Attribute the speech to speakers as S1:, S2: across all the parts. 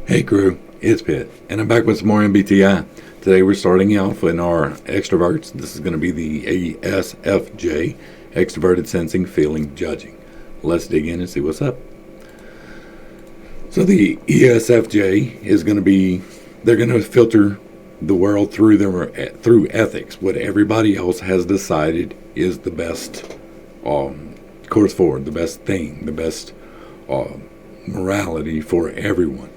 S1: Hey crew, it's Pitt, and I'm back with some more MBTI. Today we're starting off in our extroverts. This is going to be the ESFJ, Extroverted Sensing, Feeling, Judging. Let's dig in and see what's up. So the ESFJ is going to be, they're going to filter the world through ethics, what everybody else has decided is the best course forward, the best thing, the best morality for everyone.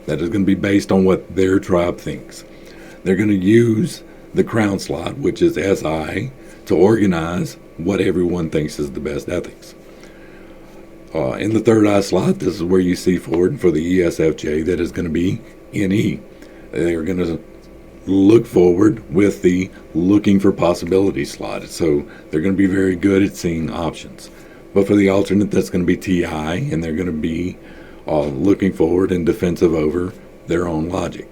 S1: That is going to be based on what their tribe thinks. They're going to use the crown slot, which is SI, to organize what everyone thinks is the best ethics. In the third eye slot, this is where you see forward for the ESFJ, that is going to be NE. They're going to look forward with the looking for possibility slot. So they're going to be very good at seeing options. But for the alternate, that's going to be TI, and they're going to be looking forward and defensive over their own logic.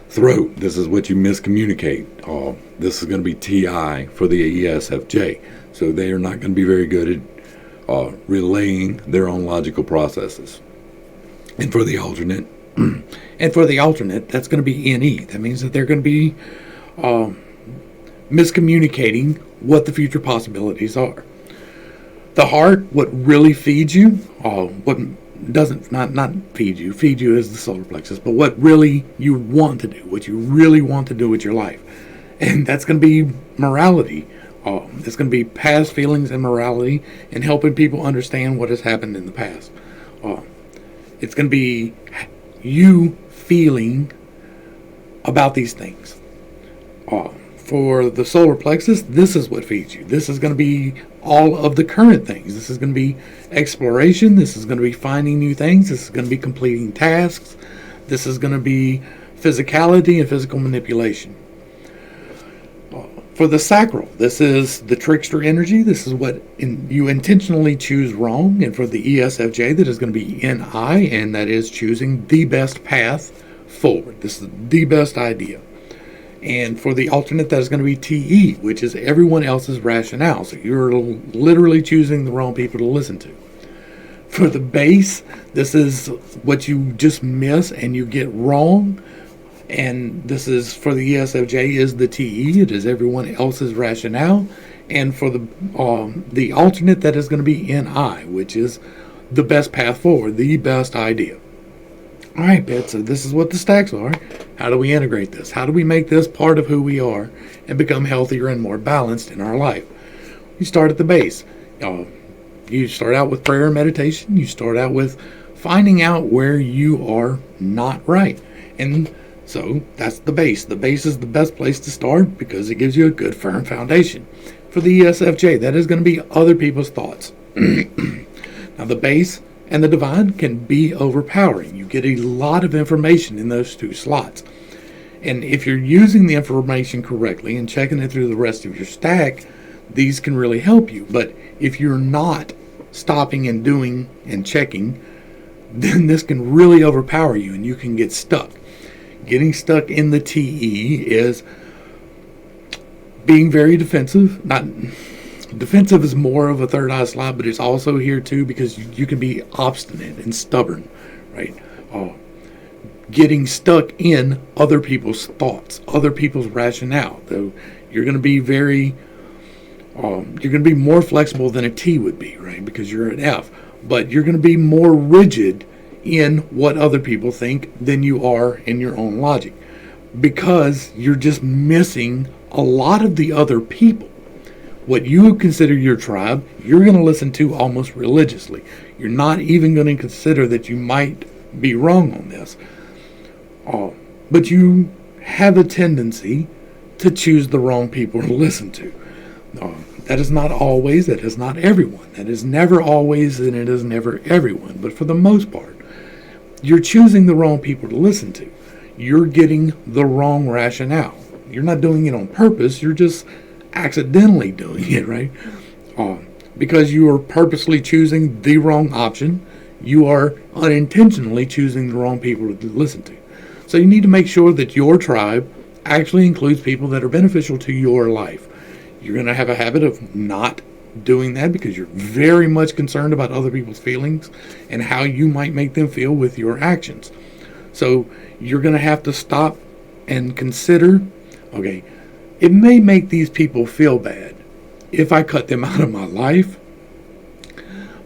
S1: Throat, this is what you miscommunicate. This is going to be TI for the ESFJ. So they are not going to be very good at relaying their own logical processes. And for the alternate, that's going to be NE. That means that they're going to be miscommunicating what the future possibilities are. The heart, what really feeds you, what doesn't, not feed you is the solar plexus, but what really you want to do, what you really want to do with your life. And that's going to be morality. It's going to be past feelings and morality and helping people understand what has happened in the past. It's going to be you feeling about these things. For the solar plexus, this is what feeds you. This is going to be all of the current things. This is going to be exploration. This is going to be finding new things. This is going to be completing tasks. This is going to be physicality and physical manipulation. For the sacral, this is the trickster energy. This is what you intentionally choose wrong. And for the ESFJ, that is going to be NI, and that is choosing the best path forward. This is the best idea. And for the alternate, that is going to be TE, which is everyone else's rationale. So you're literally choosing the wrong people to listen to. For the base, this is what you just miss and you get wrong. And this is for the ESFJ is the TE. It is everyone else's rationale. And for the alternate, that is going to be NI, which is the best path forward, the best idea. All right, Beth, so this is what the stacks are. How do we integrate this? How do we make this part of who we are and become healthier and more balanced in our life? You start at the base. You start out with prayer and meditation. You start out with finding out where you are not right. And so that's the base. The base is the best place to start because it gives you a good, firm foundation. For the ESFJ, that is going to be other people's thoughts. Now, the base and the divine can be overpowering. You get a lot of information in those two slots. And if you're using the information correctly and checking it through the rest of your stack, these can really help you. But if you're not stopping and doing and checking, then this can really overpower you and you can get stuck. Getting stuck in the TE is being very defensive. Defensive is more of a third eye slot, but it's also here too because you can be obstinate and stubborn, right? Getting stuck in other people's thoughts, other people's rationale. Though you're going to be you're going to be more flexible than a T would be, right? Because you're an F, but you're going to be more rigid in what other people think than you are in your own logic, because you're just missing a lot of the other people. What you consider your tribe, you're going to listen to almost religiously. You're not even going to consider that you might be wrong on this. But you have a tendency to choose the wrong people to listen to. That is not always, that is not everyone. That is never always, and it is never everyone. But for the most part, you're choosing the wrong people to listen to. You're getting the wrong rationale. You're not doing it on purpose. You're just accidentally doing it, right? Because you are purposely choosing the wrong option. You are unintentionally choosing the wrong people to listen to. So you need to make sure that your tribe actually includes people that are beneficial to your life. You're going to have a habit of not doing that because you're very much concerned about other people's feelings and how you might make them feel with your actions. So you're going to have to stop and consider, okay, it may make these people feel bad if I cut them out of my life,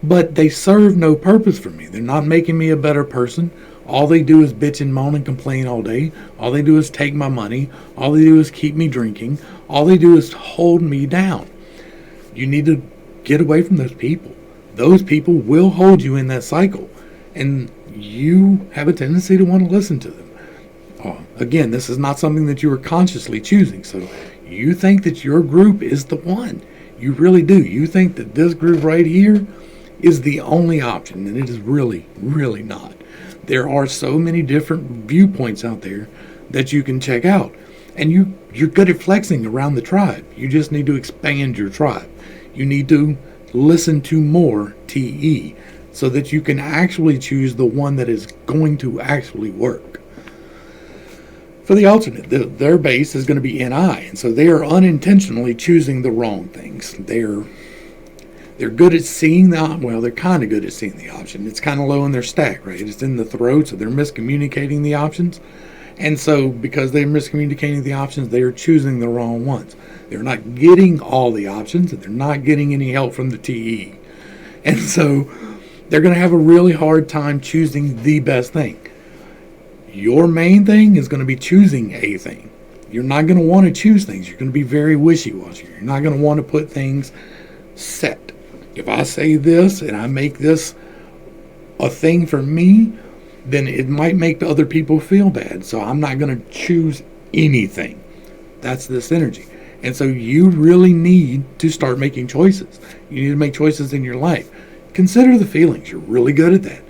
S1: but they serve no purpose for me. They're not making me a better person. All they do is bitch and moan and complain all day. All they do is take my money. All they do is keep me drinking. All they do is hold me down. You need to get away from those people. Those people will hold you in that cycle, and you have a tendency to want to listen to them. Again, this is not something that you are consciously choosing. So you think that your group is the one. You really do. You think that this group right here is the only option, and it is really, really not. There are so many different viewpoints out there that you can check out. And you're good at flexing around the tribe. You just need to expand your tribe. You need to listen to more TE so that you can actually choose the one that is going to actually work. For the alternate, their base is going to be NI, and so they are unintentionally choosing the wrong things. They're good at seeing they're kind of good at seeing the option. It's kind of low in their stack, right? It's in the throat, so they're miscommunicating the options. And so because they're miscommunicating the options, they are choosing the wrong ones. They're not getting all the options, and they're not getting any help from the TE. And so they're going to have a really hard time choosing the best thing. Your main thing is going to be choosing a thing. You're not going to want to choose things. You're going to be very wishy-washy. You're not going to want to put things set. If I say this and I make this a thing for me, then it might make the other people feel bad. So I'm not going to choose anything. That's this energy. And so you really need to start making choices. You need to make choices in your life. Consider the feelings. You're really good at that.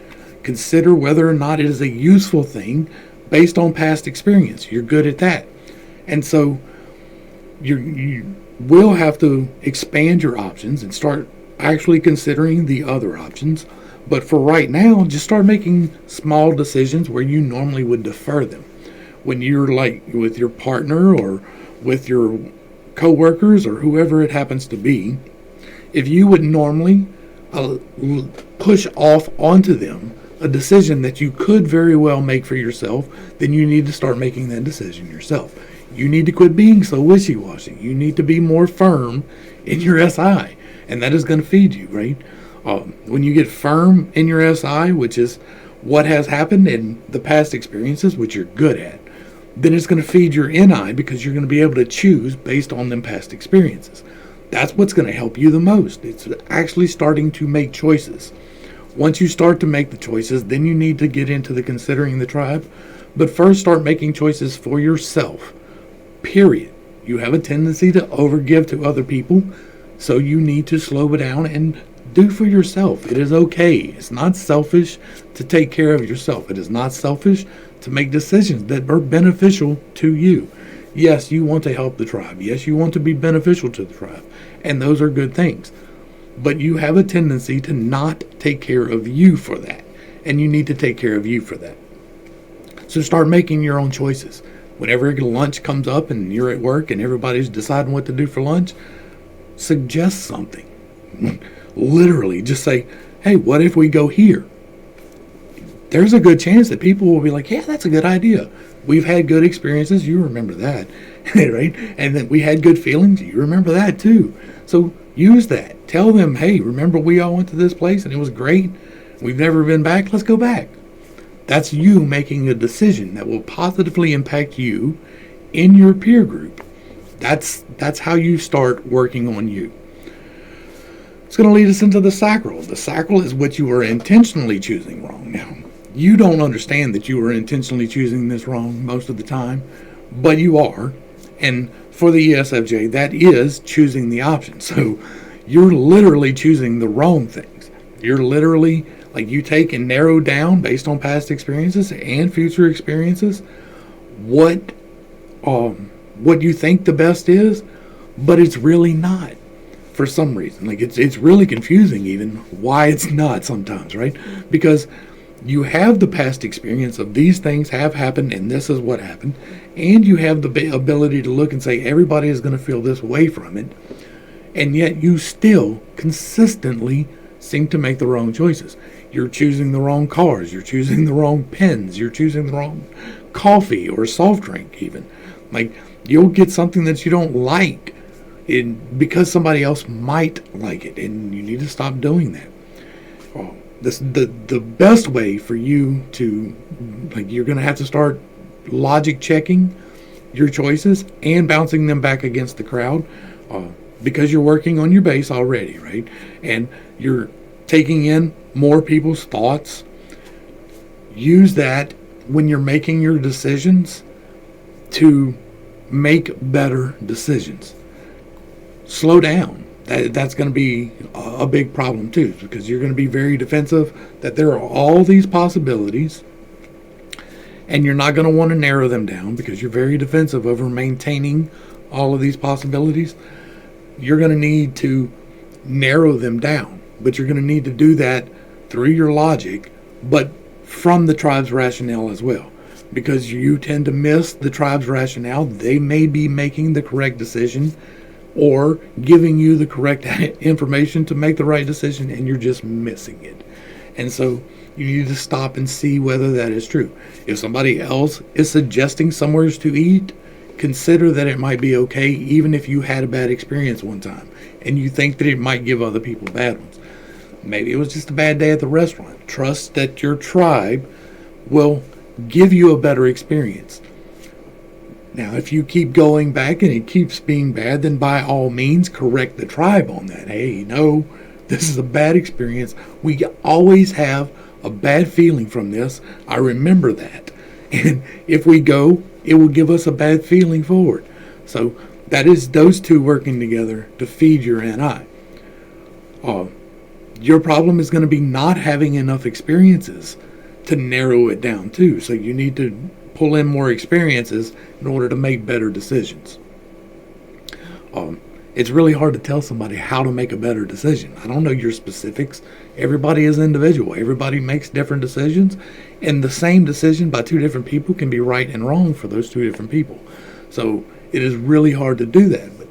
S1: Consider whether or not it is a useful thing based on past experience. You're good at that. And so you will have to expand your options and start actually considering the other options. But for right now, just start making small decisions where you normally would defer them. When you're like with your partner or with your coworkers or whoever it happens to be, if you would normally push off onto them a decision that you could very well make for yourself, then you need to start making that decision yourself. You need to quit being so wishy-washy. You need to be more firm in your SI, and that is going to feed you, right? When you get firm in your SI, which is what has happened in the past experiences, which you're good at, then it's going to feed your NI because you're going to be able to choose based on them past experiences. That's what's going to help you the most. It's actually starting to make choices. Once you start to make the choices, then you need to get into the considering the tribe. But first, start making choices for yourself. Period. You have a tendency to overgive to other people, so you need to slow it down and do for yourself. It is okay. It's not selfish to take care of yourself. It is not selfish to make decisions that are beneficial to you. Yes, you want to help the tribe. Yes, you want to be beneficial to the tribe. And those are good things. But you have a tendency to not take care of you for that. And you need to take care of you for that. So start making your own choices. Whenever lunch comes up and you're at work and everybody's deciding what to do for lunch, suggest something. Literally, just say, hey, what if we go here? There's a good chance that people will be like, yeah, that's a good idea. We've had good experiences. You remember that, right? And then we had good feelings. You remember that too. So use that. Tell them, hey, remember we all went to this place and it was great. We've never been back. Let's go back. That's you making a decision that will positively impact you in your peer group. That's how you start working on you. It's going to lead us into the sacral. The sacral is what you are intentionally choosing wrong. Now, you don't understand that you are intentionally choosing this wrong most of the time, but you are. And for the ESFJ, that is choosing the option. So you're literally choosing the wrong things. You're literally, like, you take and narrow down based on past experiences and future experiences what you think the best is, but it's really not for some reason. Like, it's really confusing even why it's not sometimes, right? Because you have the past experience of these things have happened and this is what happened, and you have the ability to look and say everybody is going to feel this way from it. and yet you still consistently seem to make the wrong choices. You're choosing the wrong cars, you're choosing the wrong pens, you're choosing the wrong coffee or soft drink even. Like, you'll get something that you don't like because somebody else might like it, and you need to stop doing that. The best way for you to, like, you're going to have to start logic checking your choices and bouncing them back against the crowd, because you're working on your base already, right? And you're taking in more people's thoughts. Use that when you're making your decisions to make better decisions. Slow down. That's going to be a big problem too, because you're going to be very defensive that there are all these possibilities, and you're not going to want to narrow them down because you're very defensive over maintaining all of these possibilities. You're going to need to narrow them down, but you're going to need to do that through your logic, but from the tribe's rationale as well, because you tend to miss the tribe's rationale. They may be making the correct decision or giving you the correct information to make the right decision, and you're just missing it. And so you need to stop and see whether that is true. If somebody else is suggesting somewhere to eat, consider that it might be okay, even if you had a bad experience one time and you think that it might give other people bad ones. Maybe it was just a bad day at the restaurant. Trust that your tribe will give you a better experience. Now, if you keep going back and it keeps being bad, then by all means correct the tribe on that. Hey, no, this is a bad experience. We always have a bad feeling from this. I remember that. And if we go, it will give us a bad feeling forward. So that is those two working together to feed your NI. Your problem is going to be not having enough experiences to narrow it down too. So you need to pull in more experiences in order to make better decisions. It's really hard to tell somebody how to make a better decision. I don't know your specifics. Everybody is individual. Everybody makes different decisions, and the same decision by two different people can be right and wrong for those two different people. So it is really hard to do that, but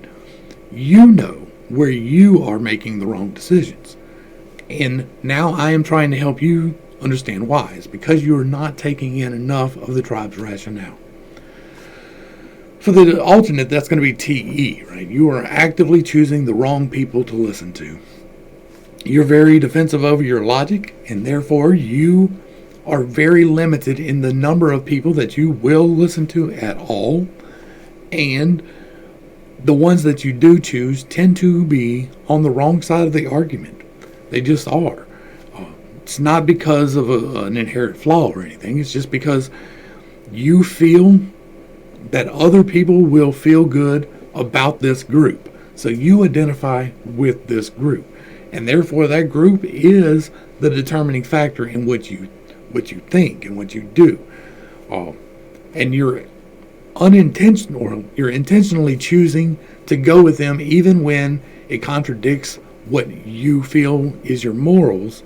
S1: you know where you are making the wrong decisions. And now I am trying to help you understand why. It's because you are not taking in enough of the tribe's rationale. For the alternate, that's going to be TE, right? You are actively choosing the wrong people to listen to. You're very defensive over your logic, and therefore you are very limited in the number of people that you will listen to at all. And the ones that you do choose tend to be on the wrong side of the argument. They just are. It's not because of an inherent flaw or anything. It's just because you feel that other people will feel good about this group. So you identify with this group. And therefore that group is the determining factor in what you think and what you do. And you're intentionally choosing to go with them even when it contradicts what you feel is your morals,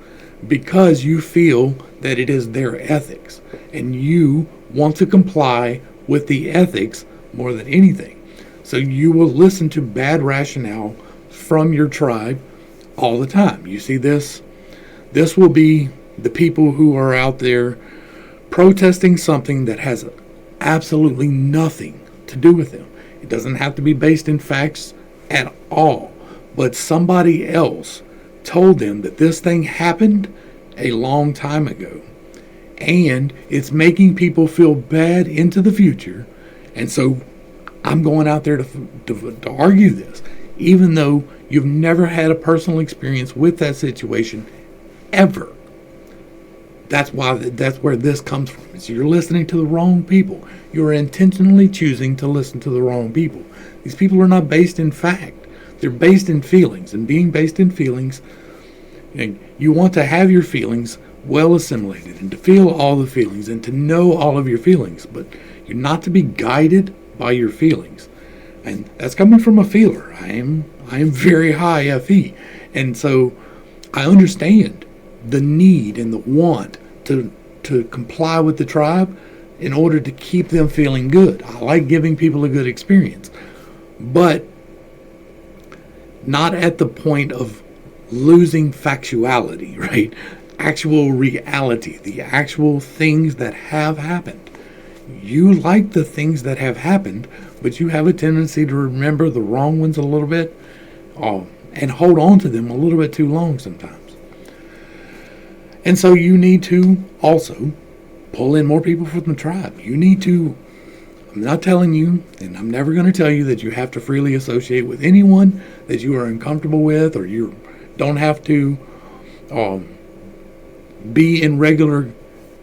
S1: because you feel that it is their ethics and you want to comply with the ethics more than anything. So you will listen to bad rationale from your tribe all the time. You see this will be the people who are out there protesting something that has absolutely nothing to do with them. It doesn't have to be based in facts at all, but somebody else told them that this thing happened a long time ago, and it's making people feel bad into the future. And so I'm going out there to argue this, even though you've never had a personal experience with that situation ever. That's where this comes from. Is you're listening to the wrong people. You're intentionally choosing to listen to the wrong people. These people are not based in fact. They're based in feelings, and being based in feelings, you want to have your feelings well assimilated and to feel all the feelings and to know all of your feelings, but you're not to be guided by your feelings. And that's coming from a feeler. I am very high FE, and so I understand the need and the want to comply with the tribe in order to keep them feeling good. I like giving people a good experience, but not at the point of losing factuality, right? Actual reality, the actual things that have happened. You like the things that have happened, but you have a tendency to remember the wrong ones a little bit, and hold on to them a little bit too long sometimes. And so you need to also pull in more people from the tribe. You need to, I'm not telling you, and I'm never going to tell you that you have to freely associate with anyone that you are uncomfortable with, or you don't have to be in regular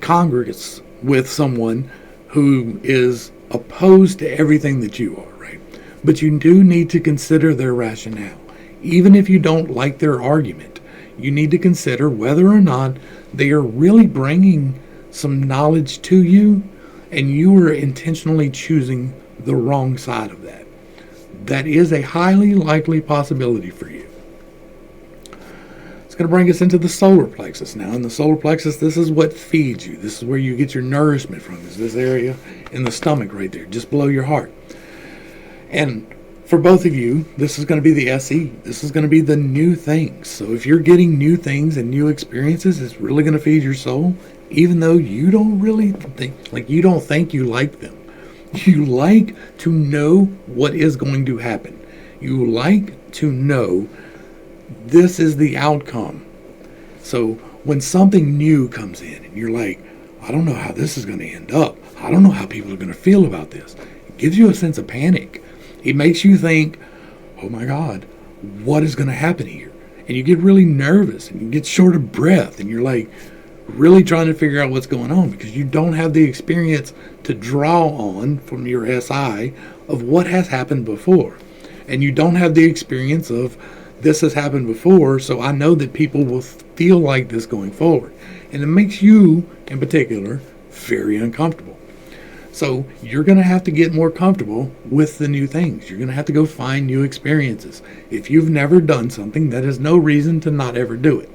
S1: congregates with someone who is opposed to everything that you are, right? But you do need to consider their rationale. Even if you don't like their argument, you need to consider whether or not they are really bringing some knowledge to you, and you are intentionally choosing the wrong side of that. That is a highly likely possibility for you. It's going to bring us into the solar plexus now. In the solar plexus, this is what feeds you. This is where you get your nourishment from. Is this area in the stomach right there, just below your heart. And for both of you, this is going to be the SE. This is going to be the new things. So if you're getting new things and new experiences, it's really going to feed your soul, even though you don't really think, you don't think you like them. You like to know what is going to happen. You like to know this is the outcome. So when something new comes in and you're like, I don't know how this is going to end up. I don't know how people are going to feel about this. It gives you a sense of panic. It makes you think, oh my God, what is going to happen here? And you get really nervous and you get short of breath and you're like really trying to figure out what's going on because you don't have the experience to draw on from your SI of what has happened before. And you don't have the experience of this has happened before, so I know that people will feel like this going forward. And it makes you, in particular, very uncomfortable. So you're going to have to get more comfortable with the new things. You're going to have to go find new experiences. If you've never done something, that is no reason to not ever do it.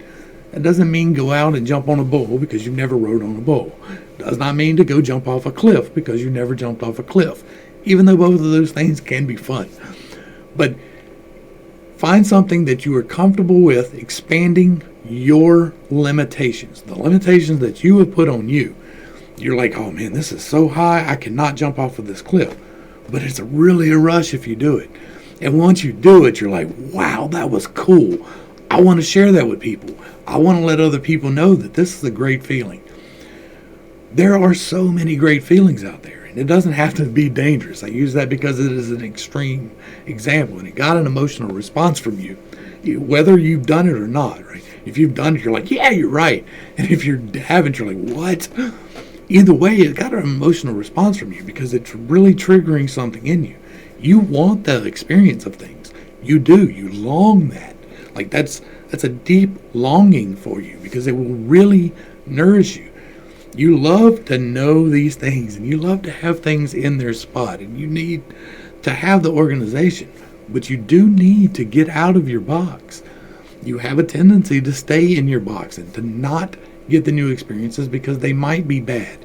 S1: That doesn't mean go out and jump on a bull because you've never rode on a bull. Does not mean to go jump off a cliff because you never jumped off a cliff, even though both of those things can be fun. But find something that you are comfortable with expanding your limitations, the limitations that you have put on you. You're like, oh man, this is so high, I cannot jump off of this cliff. But it's really a rush if you do it. And once you do it, you're like, wow, that was cool. I want to share that with people. I want to let other people know that this is a great feeling. There are so many great feelings out there. And it doesn't have to be dangerous. I use that because it is an extreme example. And it got an emotional response from you, whether you've done it or not, right? If you've done it, you're like, yeah, you're right. And if you haven't, you're like, what? Either way, it got an emotional response from you because it's really triggering something in you. You want the experience of things. You do. You long that. Like that's a deep longing for you because it will really nourish you. You love to know these things and you love to have things in their spot and you need to have the organization, but you do need to get out of your box. You have a tendency to stay in your box and to not get the new experiences because they might be bad.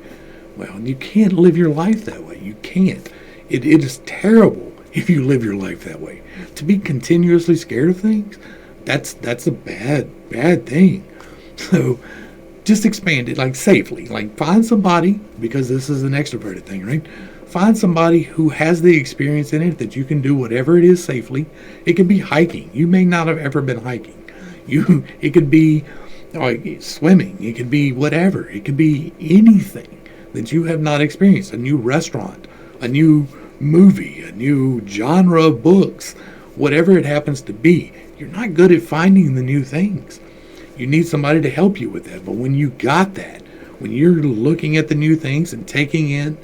S1: Well, you can't live your life that way. You can't. It is terrible if you live your life that way. To be continuously scared of things, that's a bad thing. So just expand it, like safely. Like find somebody, because this is an extroverted thing, right? Find somebody who has the experience in it that you can do whatever it is safely. It could be hiking. You may not have ever been hiking. It could be swimming. It could be whatever. It could be anything that you have not experienced. A new restaurant, a new movie, a new genre of books, whatever it happens to be. You're not good at finding the new things. You need somebody to help you with that. But when you got that, when you're looking at the new things and taking in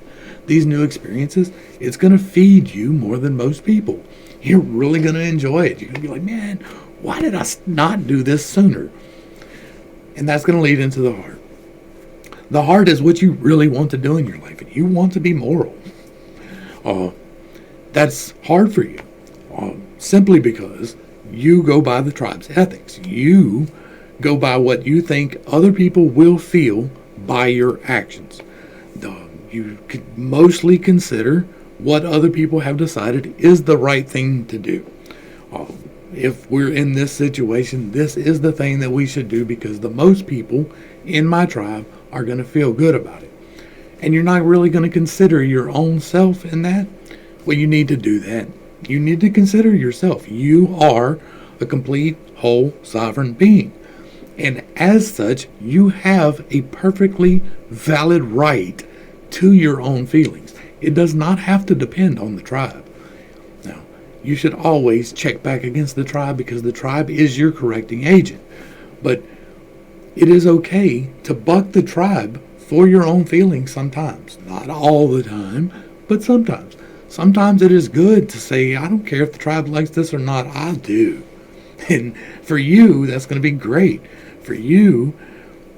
S1: these new experiences, it's going to feed you more than most people. You're really going to enjoy it. You're going to be like, man, why did I not do this sooner? And that's going to lead into the heart. The heart is what you really want to do in your life, and you want to be moral. That's hard for you, simply because you go by the tribe's ethics. You go by what you think other people will feel by your actions. You could mostly consider what other people have decided is the right thing to do. if we're in this situation, this is the thing that we should do because the most people in my tribe are going to feel good about it. And you're not really going to consider your own self in that. Well, you need to do that. You need to consider yourself. You are a complete, whole, sovereign being. And as such, you have a perfectly valid right to your own feelings. It does not have to depend on the tribe. Now, you should always check back against the tribe because the tribe is your correcting agent. But it is okay to buck the tribe for your own feelings sometimes. Not all the time, but sometimes. Sometimes it is good to say, I don't care if the tribe likes this or not, I do. And for you, that's going to be great. For you,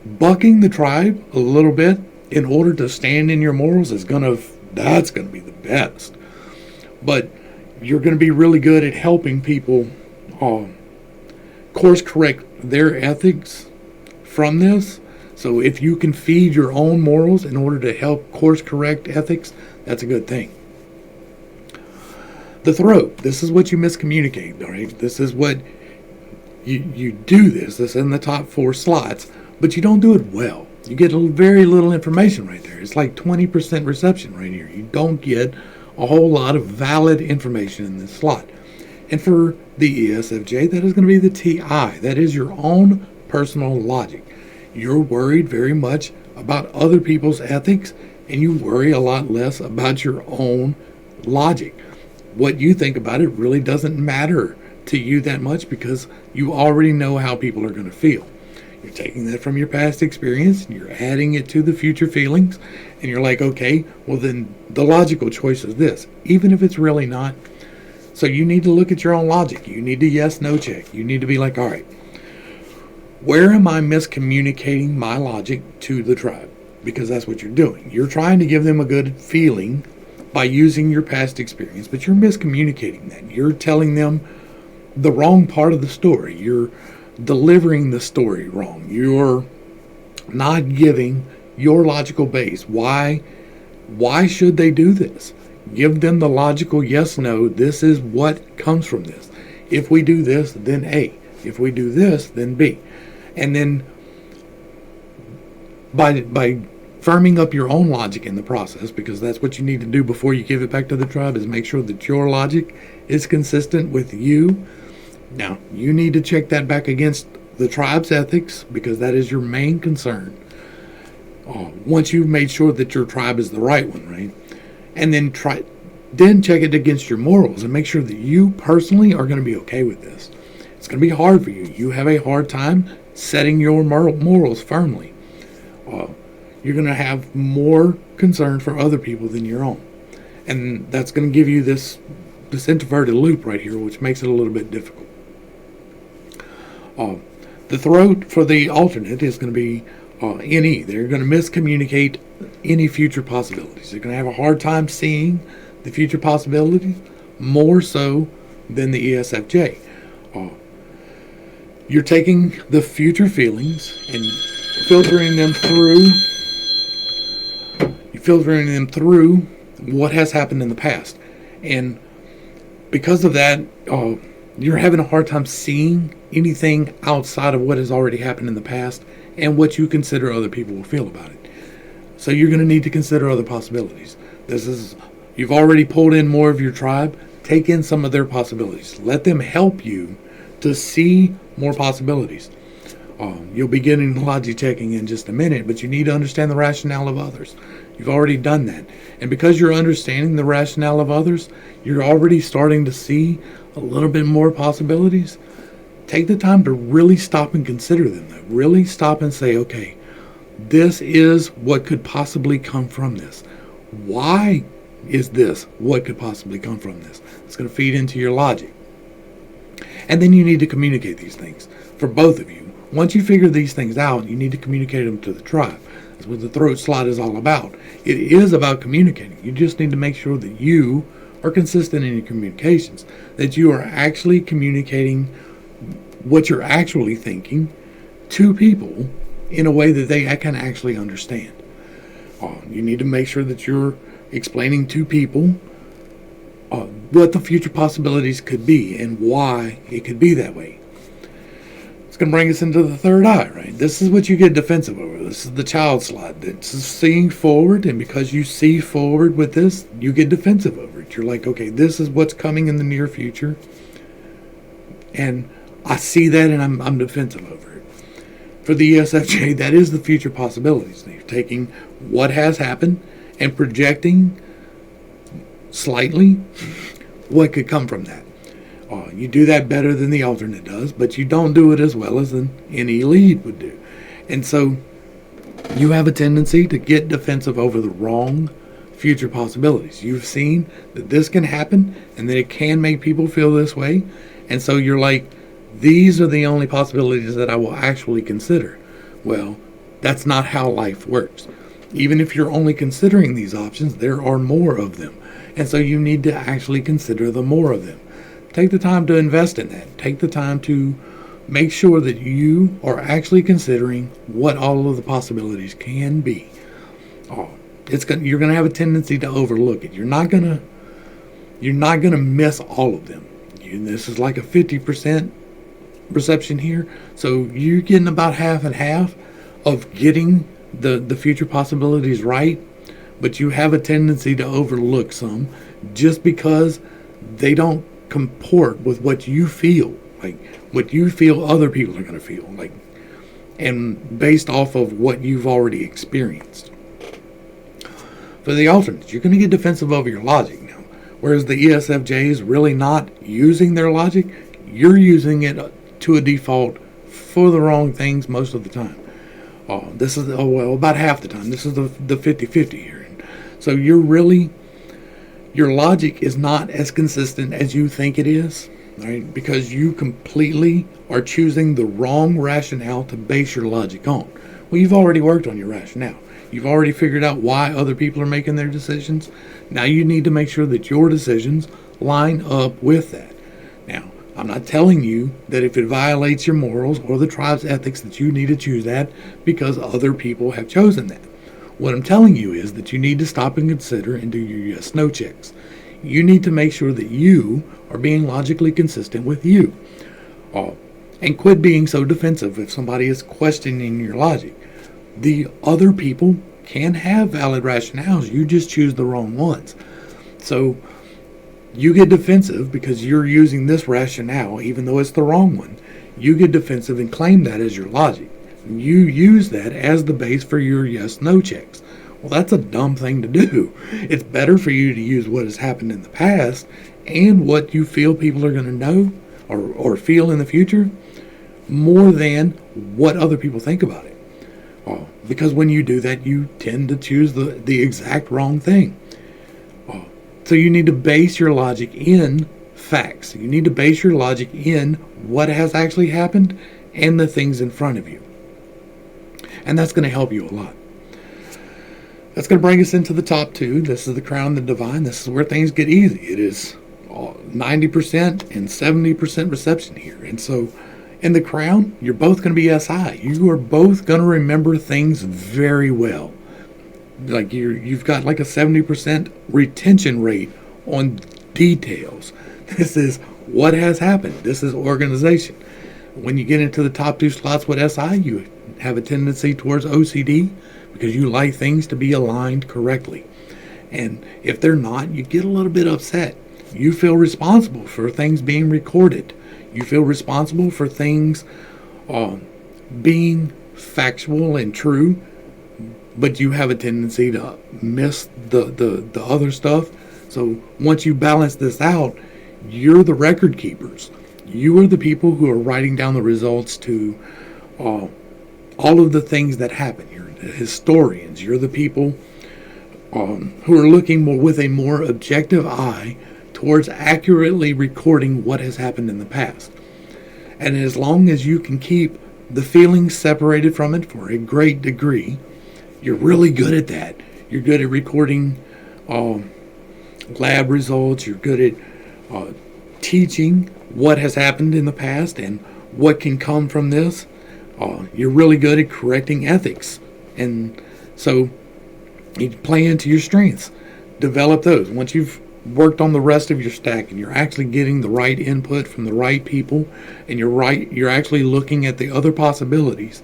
S1: bucking the tribe a little bit in order to stand in your morals that's going to be the best. But you're going to be really good at helping people course correct their ethics from this. So if you can feed your own morals in order to help course correct ethics, that's a good thing. The throat, this is what you miscommunicate, all right? This is what you do this. This is in the top 4 slots, but you don't do it well. You get very little information right there. It's like 20% reception right here. You don't get a whole lot of valid information in this slot. And for the ESFJ, that is going to be the TI. That is your own personal logic. You're worried very much about other people's ethics, and you worry a lot less about your own logic. What you think about it really doesn't matter to you that much because you already know how people are going to feel. You're taking that from your past experience and you're adding it to the future feelings, and you're like, okay, well then the logical choice is this, even if it's really not. So you need to look at your own logic. You need to yes/no check. You need to be like, all right, where am I miscommunicating my logic to the tribe? Because that's what you're doing. You're trying to give them a good feeling by using your past experience, but you're miscommunicating that. You're telling them the wrong part of the story. You're delivering the story wrong. You're not giving your logical base. Why should they do this? Give them the logical yes, no, this is what comes from this. If we do this, then A. If we do this, then B. And then by firming up your own logic in the process, because that's what you need to do before you give it back to the tribe, is make sure that your logic is consistent with you. Now, you need to check that back against the tribe's ethics because that is your main concern. Once you've made sure that your tribe is the right one, right? And then check it against your morals and make sure that you personally are going to be okay with this. It's going to be hard for you. You have a hard time setting your morals firmly. You're going to have more concern for other people than your own. And that's going to give you this introverted loop right here, which makes it a little bit difficult. The throat for the alternate is going to be NE. They're going to miscommunicate any future possibilities. They're going to have a hard time seeing the future possibilities, more so than the ESFJ. You're taking the future feelings and filtering them through what has happened in the past. And because of that, you're having a hard time seeing anything outside of what has already happened in the past and what you consider other people will feel about it. So you're going to need to consider other possibilities. You've already pulled in more of your tribe. Take in some of their possibilities. Let them help you to see more possibilities. You'll be getting logic checking in just a minute, but you need to understand the rationale of others. You've already done that. And because you're understanding the rationale of others, you're already starting to see a little bit more possibilities. Take the time to really stop and consider them, though. Really stop and say, okay, this is what could possibly come from this. Why is this what could possibly come from this? It's going to feed into your logic. And then you need to communicate these things for both of you. Once you figure these things out, you need to communicate them to the tribe. That's what the throat slot is all about. It is about communicating. You just need to make sure that you are consistent in your communications, that you are actually communicating what you're actually thinking to people in a way that they can actually understand. You need to make sure that you're explaining to people what the future possibilities could be and why it could be that way. It's going to bring us into the third eye, right? This is what you get defensive over. This is the child slide. This is seeing forward, and because you see forward with this, you get defensive over it. You're like, okay, this is what's coming in the near future, and I see that, and I'm defensive over it. For the ESFJ, that is the future possibilities. You're taking what has happened and projecting slightly what could come from that. You do that better than the alternate does, but you don't do it as well as any lead would do. And so you have a tendency to get defensive over the wrong future possibilities. You've seen that this can happen and that it can make people feel this way. And so you're like, these are the only possibilities that I will actually consider. Well, that's not how life works. Even if you're only considering these options, there are more of them. And so you need to actually consider the more of them. Take the time to invest in that. Take the time to make sure that you are actually considering what all of the possibilities can be. You're going to have a tendency to overlook it. You're not going to miss all of them. This is like a 50% reception here. So you're getting about half and half of getting the future possibilities right, but you have a tendency to overlook some just because they don't comport with what you feel, like what you feel other people are going to feel, like, and based off of what you've already experienced. For the alternates, you're going to get defensive over your logic now, whereas the ESFJ is really not using their logic. You're using it to a default for the wrong things most of the time. This is about half the time. This is the 50-50 here. So your logic is not as consistent as you think it is, right? Because you completely are choosing the wrong rationale to base your logic on. Well, you've already worked on your rationale. You've already figured out why other people are making their decisions. Now you need to make sure that your decisions line up with that. Now, I'm not telling you that if it violates your morals or the tribe's ethics that you need to choose that because other people have chosen that. What I'm telling you is that you need to stop and consider and do your yes/no checks. You need to make sure that you are being logically consistent with you. And quit being so defensive if somebody is questioning your logic. The other people can have valid rationales. You just choose the wrong ones. So you get defensive because you're using this rationale even though it's the wrong one. You get defensive and claim that as your logic. You use that as the base for your yes/no checks. Well, that's a dumb thing to do. It's better for you to use what has happened in the past and what you feel people are going to know or feel in the future more than what other people think about it. Because when you do that, you tend to choose the exact wrong thing. So you need to base your logic in facts. You need to base your logic in what has actually happened and the things in front of you. And that's going to help you a lot. That's going to bring us into the top two. This is the crown and the divine. This is where things get easy. It is 90% and 70% reception here. And so in the crown, you're both going to be SI. You are both going to remember things very well. Like you've got like a 70% retention rate on details. This is what has happened. This is organization. When you get into the top two slots with SI, you have a tendency towards OCD because you like things to be aligned correctly. And if they're not, you get a little bit upset. You feel responsible for things being recorded. You feel responsible for things being factual and true, but you have a tendency to miss the other stuff. So once you balance this out, you're the record keepers. You are the people who are writing down the results to all of the things that happen. You're the historians. You're the people who are looking more with a more objective eye towards accurately recording what has happened in the past. And as long as you can keep the feelings separated from it for a great degree, you're really good at that. You're good at recording lab results. You're good at teaching what has happened in the past and what can come from this. You're really good at correcting ethics. And so you play into your strengths. Develop those. Once you've worked on the rest of your stack and you're actually getting the right input from the right people, and you're actually looking at the other possibilities,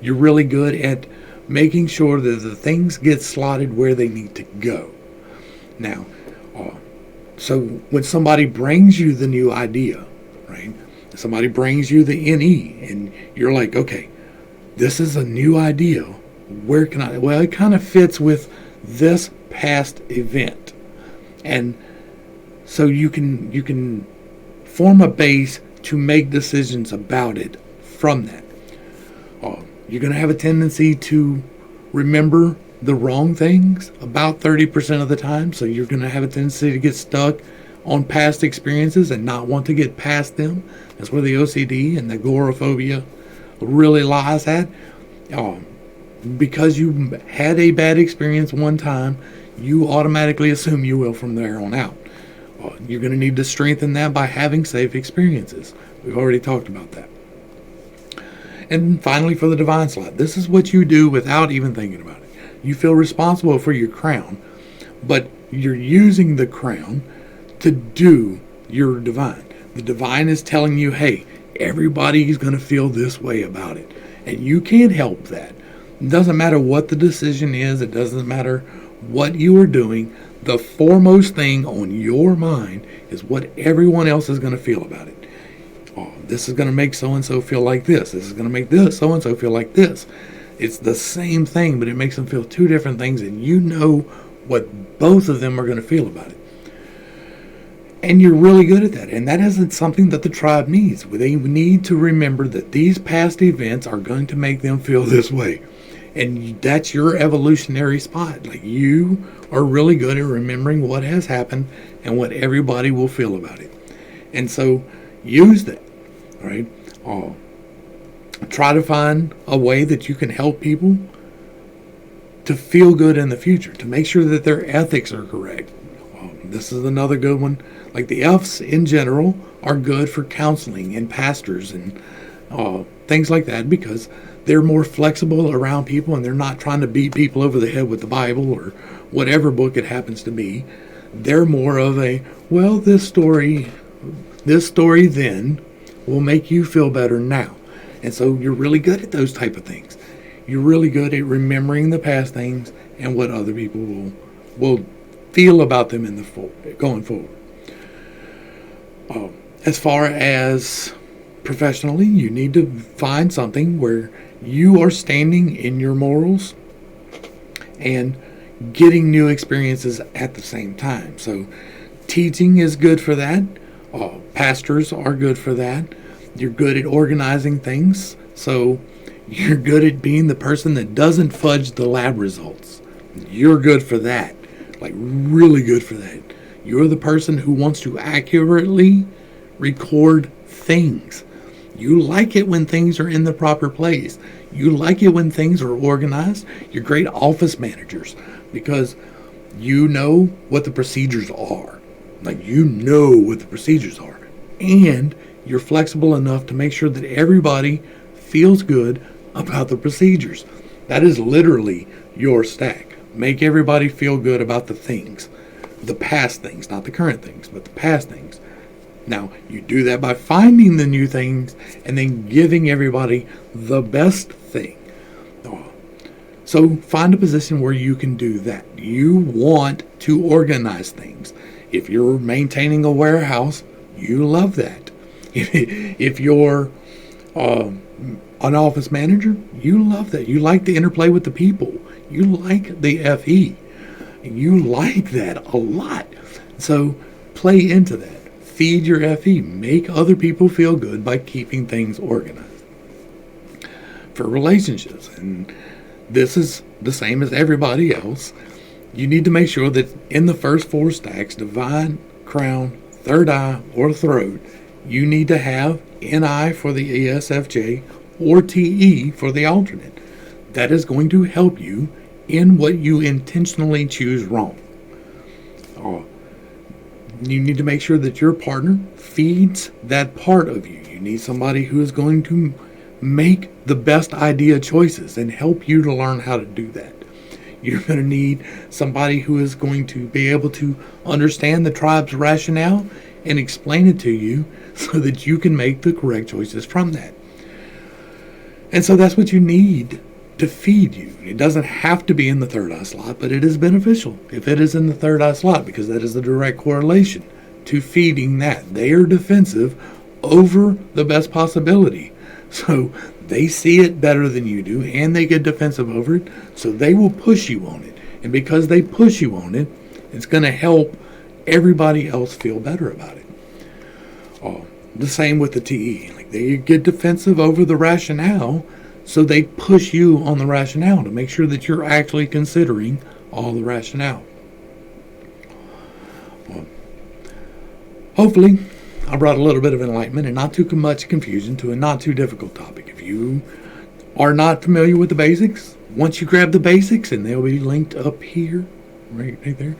S1: you're really good at making sure that the things get slotted where they need to go. Now, so when somebody brings you the new idea, right? Somebody brings you the NE and you're like, okay, this is a new idea. Where can I? Well, it kind of fits with this past event. And so you can form a base to make decisions about it from that. You're going to have a tendency to remember the wrong things about 30% of the time. So you're going to have a tendency to get stuck on past experiences and not want to get past them. That's where the OCD and the agoraphobia really lies at. Because you had a bad experience one time, you automatically assume you will from there on out. You're going to need to strengthen that by having safe experiences. We've already talked about that. And finally, for the divine slot, this is what you do without even thinking about it. You feel responsible for your crown, but you're using the crown to do your divine. The divine is telling you, hey, everybody's going to feel this way about it. And you can't help that. It doesn't matter what the decision is. It doesn't matter what you are doing. The foremost thing on your mind is what everyone else is going to feel about it. This is going to make so-and-so feel like this. This is going to make this so-and-so feel like this. It's the same thing, but it makes them feel two different things, and you know what both of them are going to feel about it. And you're really good at that. And that isn't something that the tribe needs. They need to remember that these past events are going to make them feel this way. And that's your evolutionary spot. Like, you are really good at remembering what has happened and what everybody will feel about it. And so use that, right? Try to find a way that you can help people to feel good in the future, to make sure that their ethics are correct. This is another good one. Like, the F's in general are good for counseling and pastors and things like that, because they're more flexible around people and they're not trying to beat people over the head with the Bible or whatever book it happens to be. They're more of a, well, this story then will make you feel better now. And so you're really good at those type of things. You're really good at remembering the past things and what other people will feel about them in the going forward. As far as professionally, you need to find something where you are standing in your morals and getting new experiences at the same time. So teaching is good for that. Pastors are good for that. You're good at organizing things. So you're good at being the person that doesn't fudge the lab results. You're good for that. Like, really good for that. You're the person who wants to accurately record things. You like it when things are in the proper place. You like it when things are organized. You're great office managers because you know what the procedures are. Like, you know what the procedures are. And you're flexible enough to make sure that everybody feels good about the procedures. That is literally your stack. Make everybody feel good about the things. The past things, not the current things, but the past things. Now, you do that by finding the new things and then giving everybody the best thing. So find a position where you can do that. You want to organize things. If you're maintaining a warehouse, you love that. If you're an office manager, you love that. You like the interplay with the people. You like the FE. You like that a lot. So play into that. Feed your FE. Make other people feel good by keeping things organized. For relationships, and this is the same as everybody else, you need to make sure that in the first four stacks, divine, crown, third eye, or throat, you need to have NI for the ESFJ or TE for the alternate. That is going to help you in what you intentionally choose wrong. You need to make sure that your partner feeds that part of you. You need somebody who is going to make the best idea choices and help you to learn how to do that. You're going to need somebody who is going to be able to understand the tribe's rationale and explain it to you so that you can make the correct choices from that. And so that's what you need to feed you. It doesn't have to be in the third eye slot, but it is beneficial if it is in the third eye slot, because that is the direct correlation to feeding that. They are defensive over the best possibility. So they see it better than you do, and they get defensive over it, so they will push you on it. And because they push you on it, it's going to help everybody else feel better about it. The same with the TE. Like, they get defensive over the rationale, so they push you on the rationale to make sure that you're actually considering all the rationale. Hopefully, I brought a little bit of enlightenment and not too much confusion to a not too difficult topic. If you are not familiar with the basics, once you grab the basics, and they'll be linked up here, right there.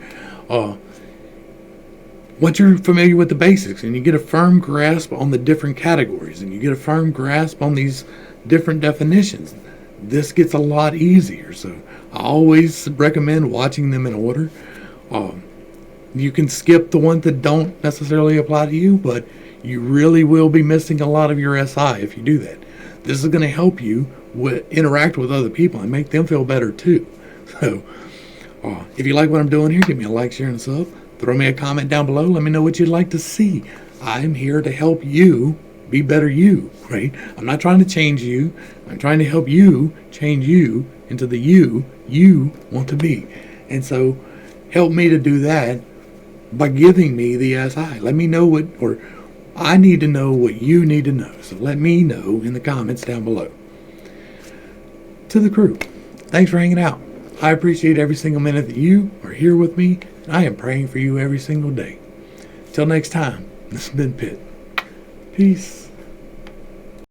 S1: Once you're familiar with the basics and you get a firm grasp on the different categories and you get a firm grasp on these different definitions, this gets a lot easier. So I always recommend watching them in order. You can skip the ones that don't necessarily apply to you, but you really will be missing a lot of your SI if you do that. This is going to help you interact with other people and make them feel better too. So if you like what I'm doing here, give me a like, share, and sub. Throw me a comment down below. Let me know what you'd like to see. I'm here to help you be better you, right? I'm not trying to change you. I'm trying to help you change you into the you want to be. And so help me to do that by giving me the SI. Let me know or I need to know what you need to know. So let me know in the comments down below. To the crew, thanks for hanging out. I appreciate every single minute that you are here with me. I am praying for you every single day. Till next time, this has been Pitt. Peace.